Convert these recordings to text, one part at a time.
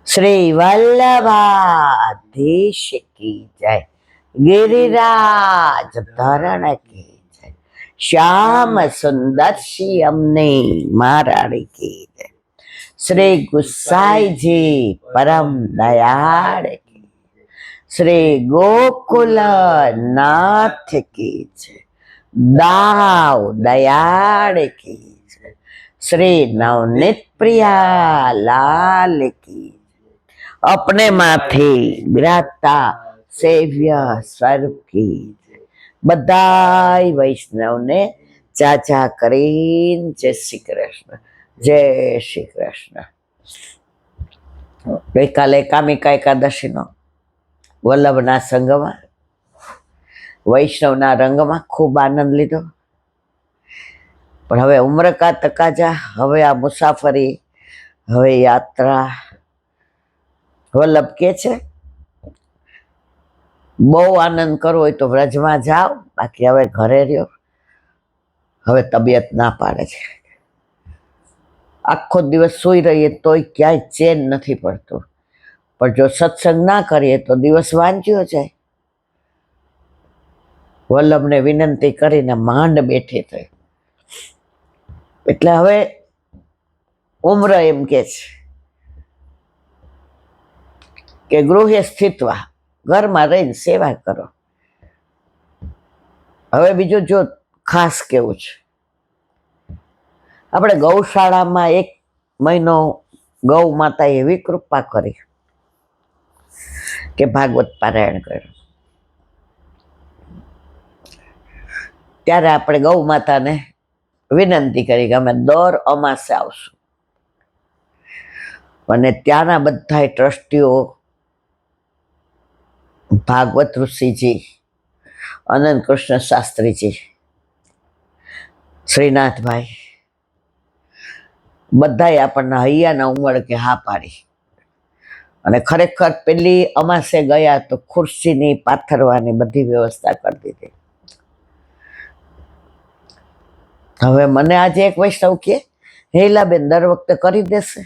श्री वल्लभाधीश की जय, गिरिराज धरण की जय, श्याम सुंदर श्री अमने महाराणी की जय, श्री गुसाई जी परम दयाल की, श्री गोकुल नाथ की जय, दाव दयाल की जय, श्री नवनीत प्रिया लाल की, अपने माथे બિરાજતા સેવ્ય સ્વરૂપ की બધાય વૈષ્ણવને ચાચા કરીને જય શ્રી કૃષ્ણ, જય શ્રી કૃષ્ણ. ગઈકાલે કામિકા એકાદશીનો વલ્લભના સંગમાં વૈષ્ણવના રંગમાં ખૂબ આનંદ લીધો. પણ હવે ઉમ્ર કા તકાજા, હવે આ મુસાફરી, હવે યાત્રા. વલ્લભ કે છે બહુ આનંદ કરવો હોય તો વ્રજમાં જાઓ, બાકી હવે ઘરે રહ્યો. હવે તબિયત ના પાડે છે, આખો દિવસ સૂઈ રહીએ તોય ક્યાંય ચેન નથી પડતું. પણ જો સત્સંગ ના કરીએ તો દિવસ વાંચ્યો જાય. વલ્લભને વિનંતી કરીને માંડ બેઠી થઈ. એટલે હવે ઉમ્ર એમ કે છે કે ગૃહે સ્થિતવા, ઘરમાં રહીને સેવા કરો. હવે બીજું જો ખાસ કેવું છે, આપણે ગૌશાળામાં 1 મહિનો ગૌ માતા એવી કૃપા કરી કે ભાગવત પારાયણ કર્યું. ત્યારે આપણે ગૌ માતાને વિનંતી કરી કે અમે દર અમાસે આવશું. અને ત્યાંના બધા ટ્રસ્ટીઓ, ભાગવત ઋષિજી, અનંત કૃષ્ણ શાસ્ત્રીજી, શ્રીનાથભાઈ, બધાએ આપણને હૈયાના ઉમળ કે હા પાડી. અને ખરેખર પેલી અમાસે ગયા તો ખુરશીની પાથરવાની બધી વ્યવસ્થા કરી દીધી. હવે મને આજે એક વૈષ્ણવ કે હેલાબેન દર વખતે કરી દેશે,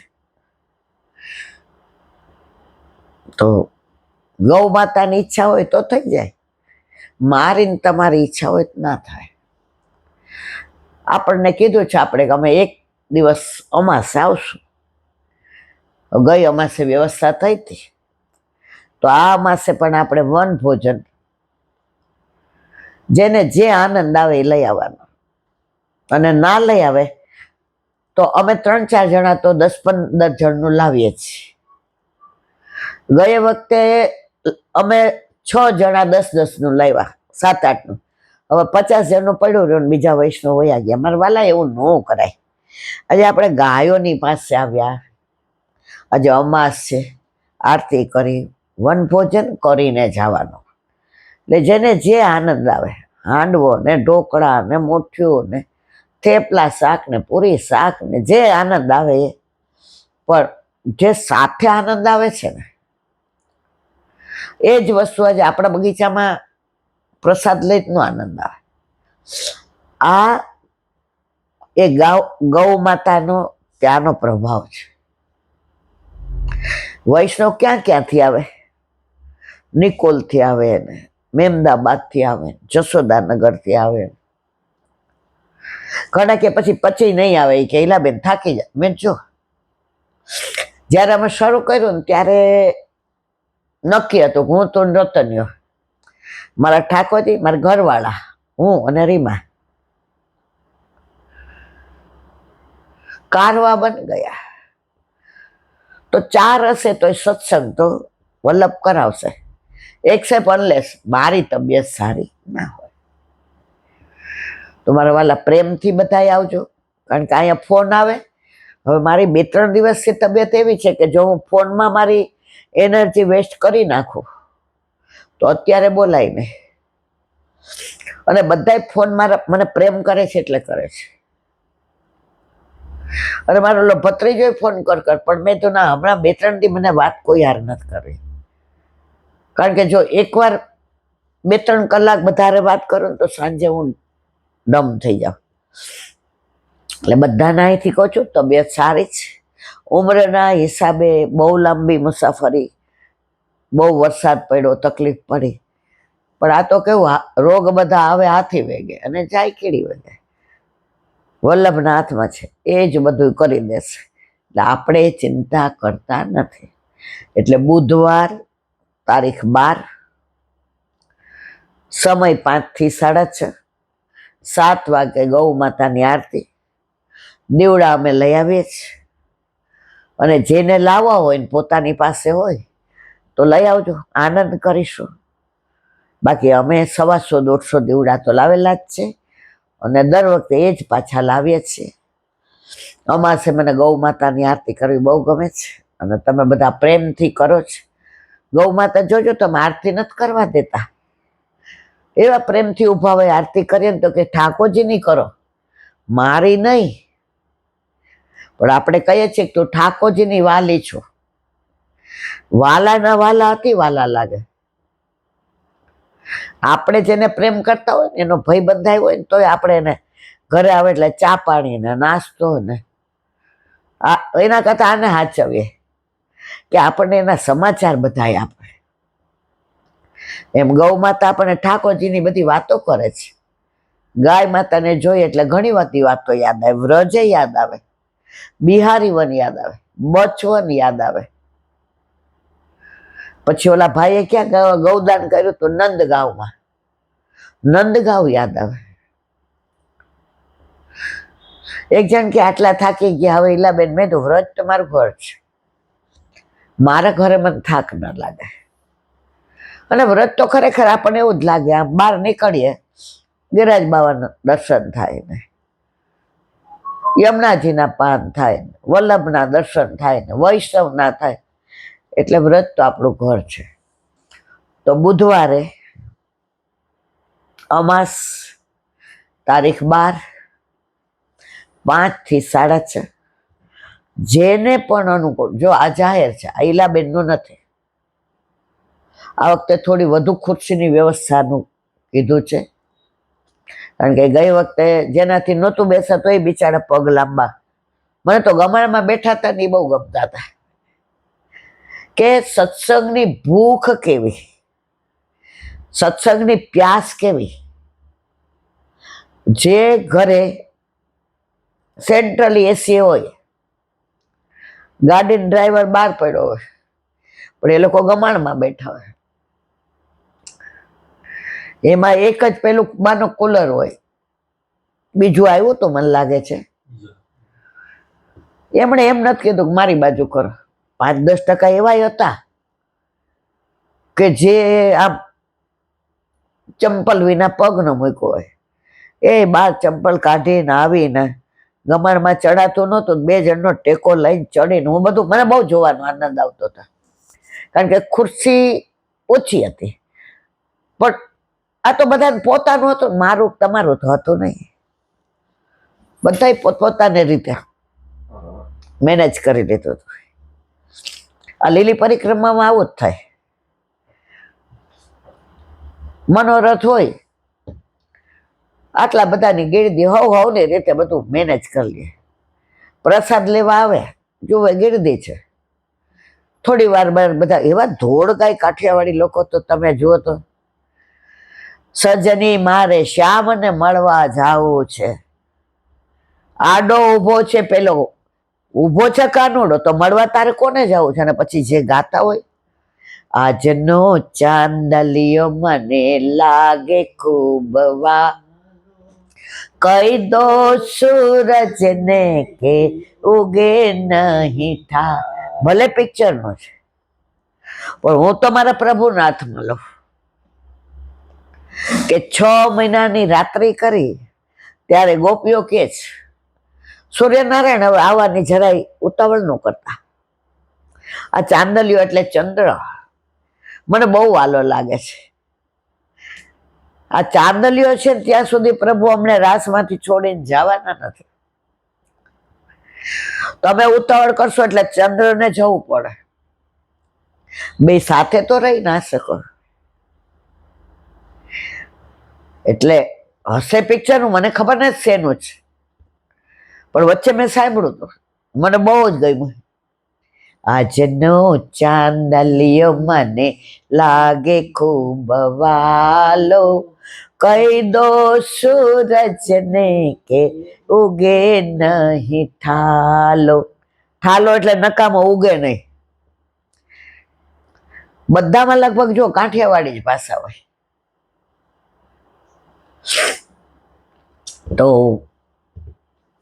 તો ગૌ માતાની ઈચ્છા હોય તો થઈ જાય, મારીને તમારી ઈચ્છા હોય તો ના થાય. આપણને કીધું છે આપણે કે અમે 1 દિવસ અમાસે આવશું. ગઈ અમાસે વ્યવસ્થા થઈ હતી, તો આ અમાસે પણ આપણે વન ભોજન, જેને જે આનંદ આવે એ લઈ આવવાનો. અને ના લઈ આવે તો અમે 3-4 જણા તો 10-15 જણનું લાવીએ છીએ. ગયે વખતે અમે 6 જણા 10-10 નું લાવ્યા, 7-8 નું. હવે 50 જણનું પડ્યું રહ્યું, બીજા વૈષ્ણવ વયા ગયા. મારા વાલા એવું ન કરાય. આજે આપણે ગાયોની પાસે આવ્યા, આજે અમાસ છે, આરતી કરી વનભોજન કરીને જવાનું. એટલે જેને જે આનંદ આવે, હાંડવો ને ઢોકળા ને મોઠિયું ને થેપલા શાક ને પૂરી શાક ને જે આનંદ આવે એ. પણ જે સાથે આનંદ આવે છે ને, એ જ વસ્તુ આજે આપણા બગીચામાં પ્રસાદ લઈ નો આનંદ આવે. આ એ ગૌ માતાનો ત્યાંનો પ્રભાવ છે. વૈષ્ણવ ક્યાં ક્યાંથી આવે? નિકોલથી આવે ને, મહેમદાબાદથી આવે, જશોદાનગરથી આવે. ઘણા કે પછી નહીં આવે, એ કે ઈલાબેન થાકી જાય. મેં જો જ્યારે અમે શરૂ કર્યું ને ત્યારે નક્કી હતું, હું તો રતન્યો, મારા ઠાકોરજી, મારા ઘરવાળા, હું અને રીમા કારવા બની ગયા. તો 4 હશે તો સત્સંગ તો વલ્લભ કરાવશે, એક્સેપ્ટ અનલેસ મારી તબિયત સારી ના હોય. તો મારા વાલા પ્રેમથી બધાય આવજો, કારણ કે અહીંયા ફોન આવે. હવે મારી 2-3 દિવસથી તબિયત એવી છે કે જો હું ફોનમાં મારી એનર્જી વેસ્ટ કરી નાખું તો અત્યારે બોલાય નહીં. અને બધાય ફોન મને પ્રેમ કરે છે એટલે કરે છે. અને મારો ભત્રીજો ફોન કર, પણ મેં તો ના, હમણાં 2-3 દી મને વાત કોઈ હાર નથી કરી. કારણ કે જો એકવાર 2-3 કલાક વધારે વાત કરું તો સાંજે હું ડમ થઈ જાઉં. એટલે બધાને અહીંથી કહું છું તબિયત સારી છે, ઉંમરના હિસાબે બહુ લાંબી મુસાફરી, બહુ વરસાદ પડ્યો, તકલીફ પડી, પણ આ તો કેવું, રોગ બધા આવે હાથી વેગે અને જાય કીડી વેગે. વલ્લભના હાથમાં છે, એ જ બધું કરી દેશે. એટલે આપણે ચિંતા કરતા નથી. એટલે બુધવાર તારીખ 12, સમય 5 થી 6:30, 7 વાગે ગૌ માતાની આરતી. દીવડા અમે લઈ આવીએ છીએ, અને જેને લાવવા હોય ને પોતાની પાસે હોય તો લઈ આવજો, આનંદ કરીશું. બાકી અમે 125-150 દીવડા તો લાવેલા જ છે, અને દર વખતે એ જ પાછા લાવીએ છીએ. અમાસે મને ગૌ માતાની આરતી કરવી બહુ ગમે છે, અને તમે બધા પ્રેમથી કરો છો. ગૌ માતા જોજો, તમે આરતી નથી કરવા દેતા, એવા પ્રેમથી ઊભા હોય. આરતી કરીએ ને તો કે ઠાકોરજીની કરો, મારી નહીં. પણ આપણે કહીએ છીએ કે તું ઠાકોરજીની વાલી છો. વાલાના વાલા અતિ વાલા લાગે. આપણે જેને પ્રેમ કરતા હોય ને, એનો ભય બંધાયો હોય ને, તોય આપણે એને ઘરે આવે એટલે ચા પાણી ને નાસ્તો ને એના કરતા આને હાચવીએ કે આપણને એના સમાચાર બધાય આપે. એમ ગૌ માતા આપણને ઠાકોરજીની બધી વાતો કરે છે. ગાય માતાને જોઈએ એટલે ઘણી બધી વાતો યાદ આવે. વ્રજે યાદ આવે, બિહારી વન યાદ આવે, બચવન યાદ આવે. પછી ઓલા ભાઈએ ક્યાં ગૌદાન કર્યું હતું? નંદગાંવમાં. નંદગાંવ યાદ આવે. એક જણ કે આટલા થાકી ગયા, હવે ઈલાબેન, મેં તો વ્રત તમારું ઘર છે, મારા ઘરે મને થાક ન લાગે. અને વ્રત તો ખરેખર આપણને એવું જ લાગે. આમ બહાર નીકળીએ, ગિરાજ બાબાના દર્શન થાય ને, યમુનાજીના પાન થાય ને, વલ્લભના દર્શન થાય ને, વૈષ્ણવના થાય, એટલે વ્રત તો આપણું ઘર છે. તો બુધવારે અમાસ તારીખ 12, 5 થી 6:30, જેને પણ અનુકૂળ. જો આ જાહેર છે, આ ઈલાબેનનું નથી. આ વખતે થોડી વધુ ખુરશીની વ્યવસ્થાનું કીધું છે, કારણ કે ગઈ વખતે જેનાથી નહોતું બેસાતો એ બિચારા પગ લાંબા. મને તો ગમાણમાં બેઠા હતા ને એ બહુ ગમતા હતા, કે સત્સંગની ભૂખ કેવી, સત્સંગની પ્યાસ કેવી. જે ઘરે સેન્ટ્રલી એસી હોય, ગાડીનો ડ્રાઈવર બહાર પડ્યો હોય, પણ એ લોકો ગમાણમાં બેઠા હોય. એમાં એક જ પેલું બાનો કુલર હોય, બીજું આવ્યું તો મને લાગે છે. એમણે એમ નથી કીધું કે મારી બાજુ કરો. 5-10% એવા હતા કે જે આમ ચંપલ વિના પગ ન મૂક્યો હોય, એ બાર ચંપલ કાઢીને આવીને ગમાણમાં ચડાતું નહોતું, 2 જણનો ટેકો લઈને ચડીને, હું બધું, મને બહુ જોવાનો આનંદ આવતો હતો, કારણ કે ખુરશી ઓછી હતી. પણ આ તો બધાને પોતાનું હતું, મારું તમારું તો હતું નહીં. બધાય પોતપોતાની રીતે મેનેજ કરી લીધું હતું. આ લીલી પરિક્રમામાં આવું જ થાય. મનોરથ હોય, આટલા બધાની ગીરદી હવની રીતે બધું મેનેજ કરી લે. પ્રસાદ લેવા આવે, જુએ ગીરદી છે, થોડી વાર બધા એવા ધોળ ગાય કાઠિયાવાડી લોકો તો તમે જુઓ તો, સજની મારે શ્યામને મળવા જાવું છે. આડો ઊભો છે, પેલો ઊભો છે કાનુડો, તો મળવા તારે કોને જવું છે? અને પછી જે ગાતા હોય, આજનો ચાંદલિયો મને લાગે ખૂબ વા, કઈ દો સૂરજને કે ઉગે નહીં થા. ભલે પિક્ચરનો છે, પણ હું તો મારા પ્રભુના હાથમાં લઉં કે 6 મહિનાની રાત્રિ કરી ત્યારે ગોપીઓ કે છે, સૂર્યનારાયણ હવે આવવાની જરાય ઉતાવળ ન કરતા. આ ચાંદલિયો એટલે ચંદ્ર મને બહુ વાલો લાગે છે. આ ચાંદલિયો છે ત્યાં સુધી પ્રભુ અમને રાસમાંથી છોડીને જવાના નથી. તમે ઉતાવળ કરશો એટલે ચંદ્રને જવું પડે. બે સાથે તો રહી ના શકો. એટલે હશે પિક્ચરનું, મને ખબર નથી શેનું છે, પણ વચ્ચે મેં સાંભળ્યું હતું, મને બહુ જ ગમ્યું. આજનો ચાંદલિયો મને લાગે ખૂબ વાલો, કહી દો સૂરજને કે ઉગે નહીં ઠાલો. ઠાલો એટલે નકામો, ઉગે નહીં. બધામાં લગભગ જો કાઠિયાવાડી જ ભાષા હોય. તો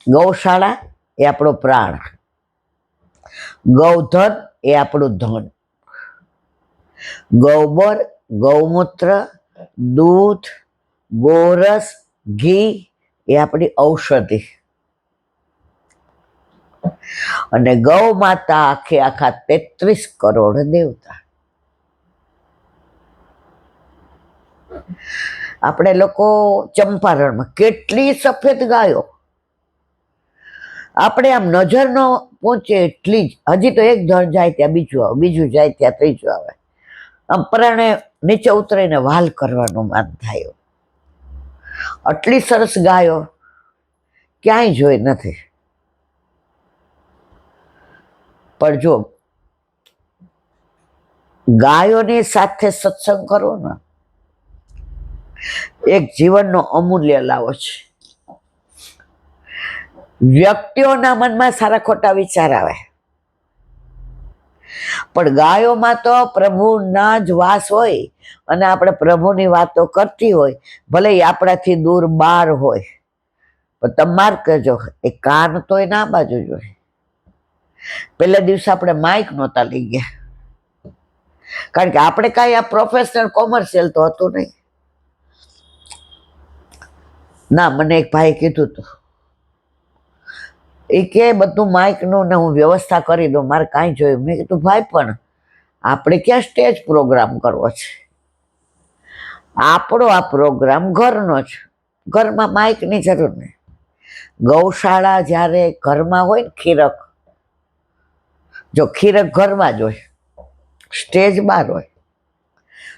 ગૌશાળા એ આપણો પ્રાણ, ગૌધન એ આપણું ધન, ગૌબર, ગૌમૂત્ર, દૂધ, ગોરસ, ઘી એ આપણી ઔષધિ, અને ગૌ માતા આખા 33 કરોડ દેવતા. આપણે લોકો ચંપારણમાં કેટલી સફેદ ગાયો, આપણે આમ નજર ન પહોંચે એટલી જ. હજી તો એક ધણ જાય ત્યાં બીજું આવે, બીજું જાય ત્યાં ત્રીજું આવે. આમ પરાણે નીચે ઉતરીને વાલ કરવાનું માન થાય. આટલી સરસ ગાયો ક્યાંય જોઈ નથી. પણ જો ગાયોની સાથે સત્સંગ કરો ને, એક જીવનનો અમૂલ્ય લાવો છે. વ્યક્તિઓના મનમાં સારા ખોટા વિચાર આવે, પણ ગાયોમાં તો પ્રભુના જ વાસ હોય, અને આપણે પ્રભુની વાતો કરતી હોય, ભલે એ આપણાથી દૂર બાર હોય, પણ તમારે કહેજો એ કાન તો એ ના બાજુ જોઈએ. પહેલા દિવસે આપણે માઇક નહોતા લઈ ગયા, કારણ કે આપણે કાંઈ આ પ્રોફેશનલ કોમર્શિયલ તો હતું નહીં. ના, મને એક ભાઈ કીધું હતું, એ કે બધું માઇકનું ને હું વ્યવસ્થા કરી દઉં, મારે કાંઈ જોયું. મેં કીધું ભાઈ, પણ આપણે ક્યાં સ્ટેજ પ્રોગ્રામ કરવો છે? આપણો આ પ્રોગ્રામ ઘરનો છે, ઘરમાં માઇકની જરૂર નહીં. ગૌશાળા જ્યારે ઘરમાં હોય ને, ખીરક, જો ખીરક ઘરમાં જ હોય, સ્ટેજ બહાર હોય,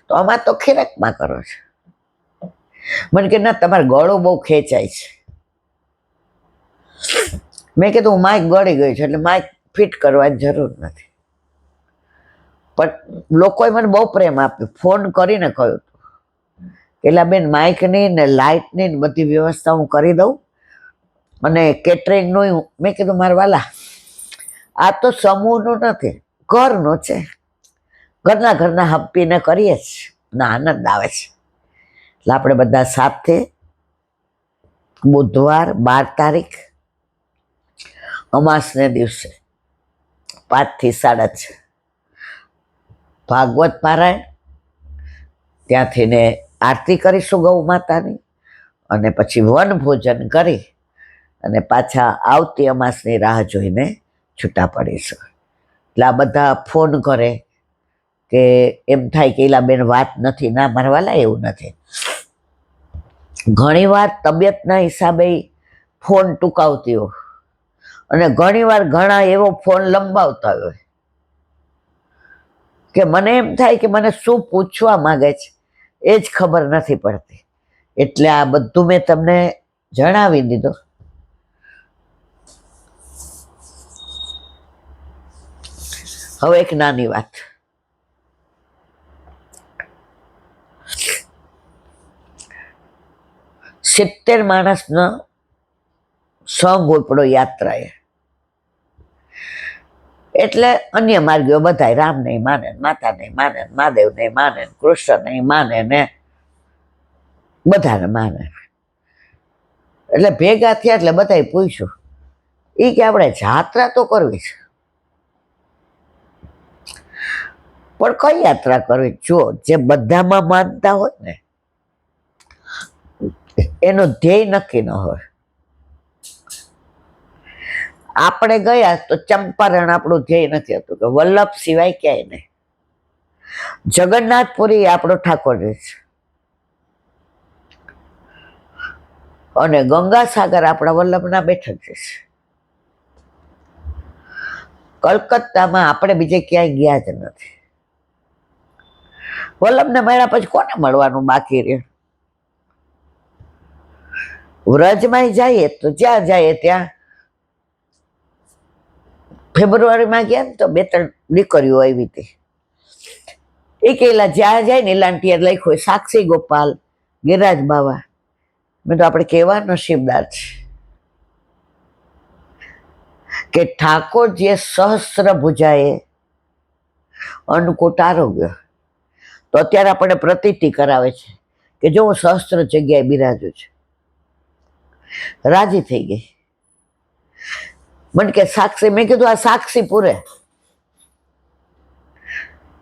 તો આમાં તો ખીરકમાં કરો છો. મને કે ના, તમારે ગળો બહુ ખેંચાય છે. મેં કીધું માઇક ગળી ગઈ છે, એટલે માઇક ફિટ કરવાની જરૂર નથી. પણ લોકોએ મને બહુ પ્રેમ આપ્યો, ફોન કરીને કહ્યું એટલે બેન માઇકની ને લાઇટની ને બધી વ્યવસ્થા હું કરી દઉં, અને કેટરિંગનું. મેં કીધું મારા વાલા, આ તો સમૂહનું નથી, ઘરનું છે. ઘરના હપ્પીને કરીએ જ ના, આનંદ આવે છે. એટલે આપણે બધા સાથે બુધવાર 12 તારીખ અમાસને દિવસે 5 થી 6:30 ભાગવત પારાયણ, ત્યાંથી ને આરતી કરીશું ગૌ માતાની, અને પછી વનભોજન કરી અને પાછા આવતી અમાસની રાહ જોઈને છૂટા પડીશું. એટલે આ બધા ફોન કરે કે એમ થાય કે એલા બેન વાત નથી. ના મારા વાલા, એવું નથી. ઘણીવાર તબિયતના હિસાબે ફોન ટૂંકાવતી હોય, અને ઘણીવાર ઘણા એવો ફોન લંબાવતા હોય કે મને એમ થાય કે મને શું પૂછવા માંગે છે એ જ ખબર નથી પડતી. એટલે આ બધું મેં તમને જણાવી દીધું. હવે એક નાની વાત, સિત્તેર માણસનો સંઘ ઉપડો યાત્રાએ, એટલે અન્ય માર્ગીઓ બધા રામ નહીં માને, માતા નહીં માને, મહાદેવ નહીં માને, કૃષ્ણ નહીં માને ને બધાને માને. એટલે ભેગા થયા એટલે બધાએ પૂછ્યું, એ કે આપણે જાત્રા તો કરવી છે, પણ કઈ યાત્રા કરવી? જો જે બધામાં માનતા હોય ને, એનું ધ્યેય નક્કી ન હોય. આપણે ગયા તો ચંપારણ આપણું ધ્યેય નથી હતું, કે વલ્લભ સિવાય ક્યાંય નહીં. જગન્નાથપુરી આપણો ઠાકોરજી છે, અને ગંગાસાગર આપણા વલ્લભના બેઠક છે. કલકત્તામાં આપણે બીજે ક્યાંય ગયા જ નથી. વલ્લભને મળ્યા પછી કોને મળવાનું બાકી રહે? વ્રજમાં જઈએ તો જ્યાં જઈએ ત્યાં ફેબ્રુઆરીમાં ગયા ને તો 2-3 દીકરીઓ આવી હતી. એ કેલા જ્યાં જાય ને લાંટીએ લખ્યું સાક્ષી ગોપાલ ગિરાજ બાવા. મેં તો આપણે કેવા નસીબદાર છે કે ઠાકોરજીએ સહસ્ત્ર ભુજાએ અન્નકૂટ આરોગ્ય. તો અત્યારે આપણને પ્રતીતિ કરાવે છે કે જો હું સહસ્ત્ર જગ્યાએ બિરાજું છું. રાજી થઈ ગઈ. મને કે સાક્ષી, મેં કીધું આ સાક્ષી પૂરે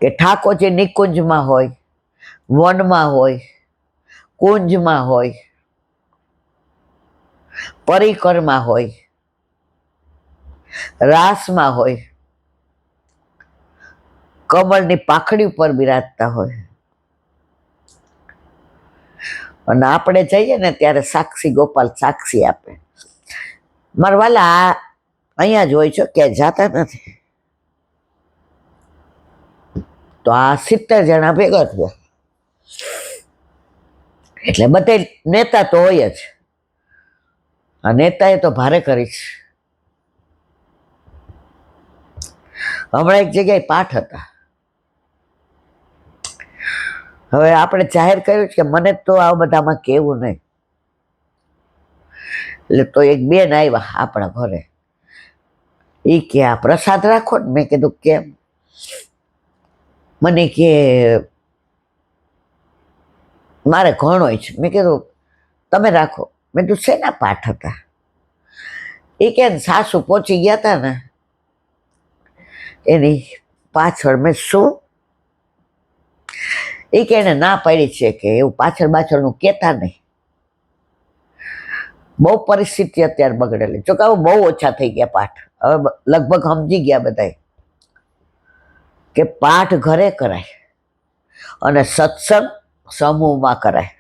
કે ઠાકોરજી નિકુંજમાં હોય, વનમાં હોય, કુંજમાં હોય, પરિકરમાં હોય, રાસમાં હોય, કમળની પાખડી ઉપર બિરાજતા હોય. અને આપણે જઈએ ને ત્યારે સાક્ષી ગોપાલ સાક્ષી આપે. મારા વાલા અહીંયા જ હોય છે, ક્યાંય જાતા નથી. તો આ 70 જણા ભેગા થયા એટલે બધે નેતા તો હોય જ. આ નેતાએ તો ભારે કરી છે. હમણાં એક જગ્યાએ પાઠ હતા. હવે આપણે જાહેર કર્યું છે કે મને તો આ બધામાં કેવું નહીં. એટલે તો એક બેન આવ્યા આપણા ઘરે. એ કે આ પ્રસાદ રાખો ને. મેં કીધું કેમ? મને કે મારે ઘણો છે. મેં કીધું તમે રાખો. મેં કીધું શેના પાઠ હતા? એ કે સાસુ પહોંચી ગયા હતા ને એની પાછળ. મેં શું? એ કે એને ના પાડી છે કે એવું પાછળનું કહેતા નહીં. બહુ પરિસ્થિતિ અત્યારે બગડેલી. જો કે હવે બહુ ઓછા થઈ ગયા પાઠ. હવે લગભગ સમજી ગયા બધા કે પાઠ ઘરે કરાય અને સત્સંગ સમૂહમાં કરાય.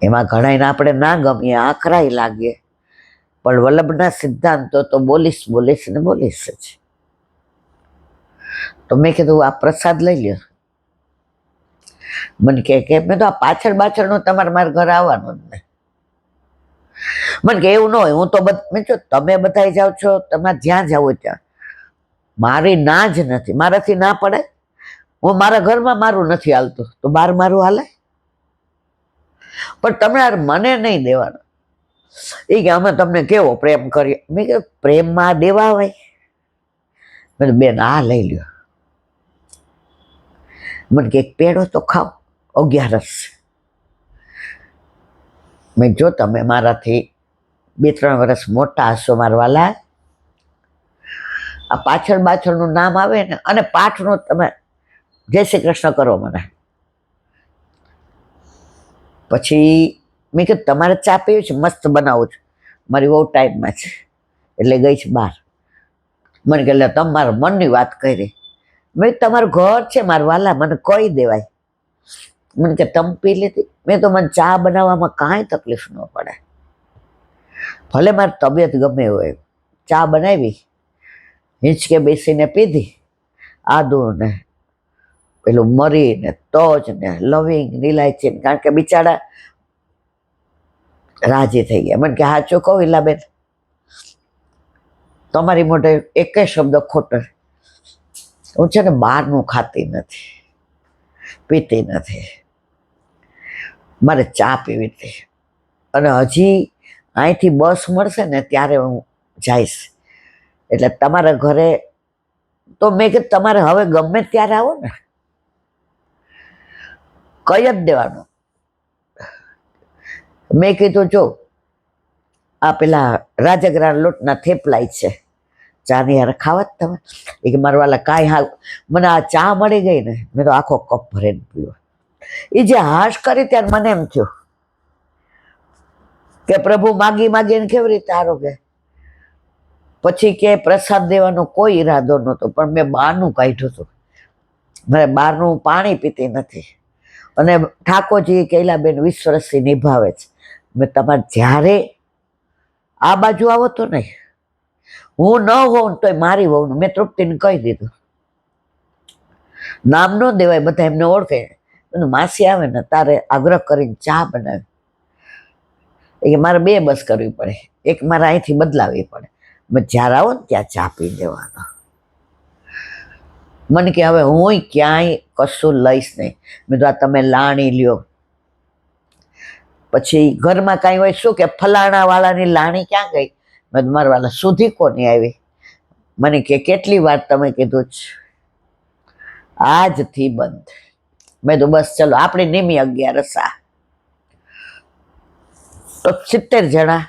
એમાં ઘણાને આપણે ના ગમીએ, આકરાઈ લાગે, પણ વલ્લભના સિદ્ધાંતો તો બોલીશ ને બોલીશ જ. તો મેં કીધું આ પ્રસાદ લઈ લ્યો. મને કે મેં તો આ પાછળનું તમારે મારા ઘરે આવવાનું જ નહીં. મને કે એવું ન હોય. હું તો મેં જો તમે બધા જાઓ છો, તમે જ્યાં જાઓ ત્યાં મારી ના જ નથી. મારાથી ના પડે. હું મારા ઘરમાં મારું નથી હાલતું તો બહાર મારું હાલે. પણ તમે મને નહીં દેવાનું. એ કે અમે તમને કેવો પ્રેમ કરીએ. મેં કીધું પ્રેમમાં દેવા હોય. મેં બેન આ લઈ લ્યો. મને કે એક પેડો તો ખાઓ, 11. મેં જો તમે મારાથી 2-3 વર્ષ મોટા હશો મારા વાલા, આ પાછળનું નામ આવે ને અને પાઠનું તમે જય શ્રી કૃષ્ણ કરો મને. પછી મેં કીધું તમારે ચા પીવી છે? મસ્ત બનાવું છું. મારી બહુ ટાઈમમાં છે એટલે ગઈ છે બહાર. મને કે તમારા મનની વાત કરી. મેં તમારું ઘર છે મારા વાલા, મને કહી દેવાય. મને કે તમે પી લીધી? મેં તો મને ચા બનાવવામાં કાંઈ તકલીફ ન પડે. ભલે મારી તબિયત ગમે હોય, ચા બનાવી, હિંચકે બેસીને પીધી. આદુ ને પેલું મરી ને તજ ને લવિંગ ઇલાયચી. કારણ કે બિચારા રાજી થઈ ગયા. મને કે સાચું કહું ઈલાબેન, તમારી મોઢે એકે શબ્દ ખોટો. હું છે ને બહારનું ખાતી નથી, પીતી નથી. મારે ચા પીવી હતી. અને હજી અહીંથી બસ મળશે ને ત્યારે હું જઈશ. એટલે તમારા ઘરે તો મેં કીધું તમારે હવે ગમે ત્યારે આવો ને, કહી જ દેવાનું. મેં કીધું જો આ પેલા રાજગરા લોટના થેપલાય છે, ચાની યાર ખાવા જ તમે? એ કે મારા વાલા કાંઈ હા, મને આ ચા મળી ગઈ ને મેં તો આખો કપ ભરીને પીવો. એ જે હાશ કરી ત્યારે મને એમ થયું કે પ્રભુ માગીને કેવી રીતે આરોગે. પછી કે પ્રસાદ દેવાનો કોઈ ઈરાદો નહોતો, પણ મેં બહારનું કાઢ્યું હતું. મારે બહારનું પાણી પીતી નથી. અને ઠાકોરજી કૈલાબેન 20 વર્ષથી નિભાવે છે. મેં તમારે જ્યારે આ બાજુ આવો તો નહીં, હું ન હોઉં તોય મારી વહુનું મેં તૃપ્તિને કહી દીધું. નામ ન દેવાય, બધા એમને ઓળખે. માસી આવે ને તારે આગ્રહ કરીને ચા બનાવી. એ મારે 2 બસ કરવી પડે, એક મારે અહીંથી બદલાવી પડે. મેં જ્યારે આવો ને ત્યાં ચા પી દેવાનો. મને કે હવે હું ક્યાંય કશું લઈશ નહીં. મેં તો આ તમે લાણી લ્યો. પછી ઘરમાં કાંઈ હોય શું કે ફલાણા વાળાની લાણી ક્યાં ગઈ? મેં મારા વાળા સુધી કોની આવી? મને કે કેટલી વાર તમે કીધું છે, આજથી બંધ. મેં તો બસ ચલો આપણે નિમી 11 તો 70 જણા,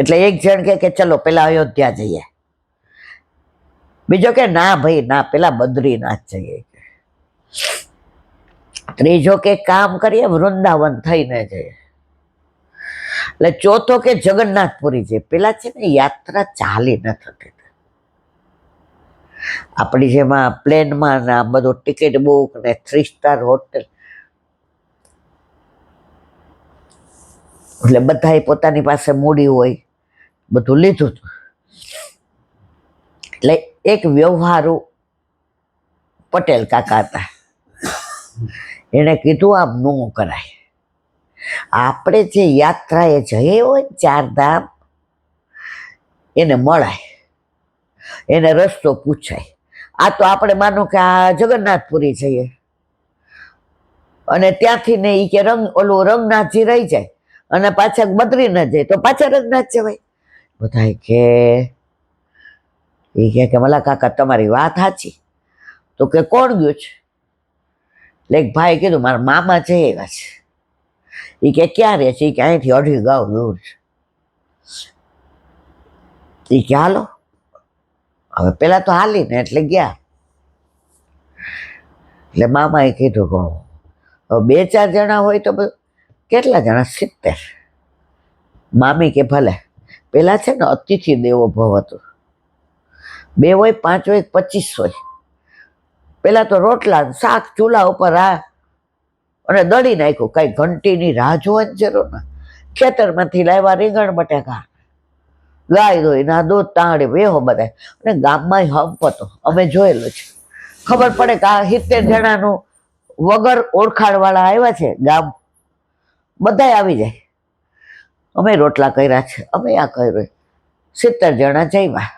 એટલે એક જણ કે ચલો પેલા અયોધ્યા જઈએ, બીજો કે ના ભાઈ ના પેલા બદ્રીનાથ જઈએ, ત્રીજો કે કામ કરીએ વૃંદાવન થઈને જઈએ, એટલે ચોથો કે જગન્નાથપુરી છે. પેલા છે ને યાત્રા ચાલી ન થતી. આપણી જેમાં પ્લેનમાં ને આ બધું ટિકિટ બુક ને 3 સ્ટાર હોટેલ, એટલે બધાએ પોતાની પાસે મૂડી હોય, બધું લીધું હતું. એટલે એક વ્યવહારુ પટેલ કાકા હતા, એને કીધું આમ ન કરાય. આપણે જે યાત્રાએ જઈએ હોય 4 ધામ, એને મળાય, એને રસ્તો પૂછાય. આ તો આપણે માનો કે આ જગન્નાથપુરી જઈએ અને ત્યાંથી ને એ કે ઓલું રંગનાથજી રહી જાય અને પાછા બદ્રીનાથ જાય તો પાછા રંગનાથ જવાય. બધા કે મલા કાકા તમારી વાત સાચી. તો કે કોણ ગયું છે? એટલે એક ભાઈ કીધું મારા મામા જઈ આવ્યા છે. એ કે ક્યાં રહે છે? એ કે અહીંથી 2.5 ગાંવ દૂર છે. એ કે હાલો. હવે પેલા તો હાલી ને એટલે ગયા. એટલે મામાએ કીધું કહો 2-4 જણા હોય તો કેટલા જણા? 70. મામી કે ભલે. પેલા છે ને અતિથિ દેવો ભવ હતું. 2 હોય 5 હોય 25 હોય. પેલા તો રોટલા શાક ચૂલા ઉપર અને દળી નાખ્યું. કઈ ઘંટીની રાહ જોવાની જરૂર ના. ખેતરમાંથી લાવ્યા રીંગણ બટાકા, ગાય દોઈ ના દૂધ તાંડી વેહો બધા. અને ગામમાં હંપ હતો, અમે જોયેલો છે. ખબર પડે કે આ 70 જણાનું વગર ઓળખાણ વાળા આવ્યા છે ગામ, બધા આવી જાય. અમે રોટલા કર્યા છે, અમે આ કર્યું. 70 જણા જમ્યા.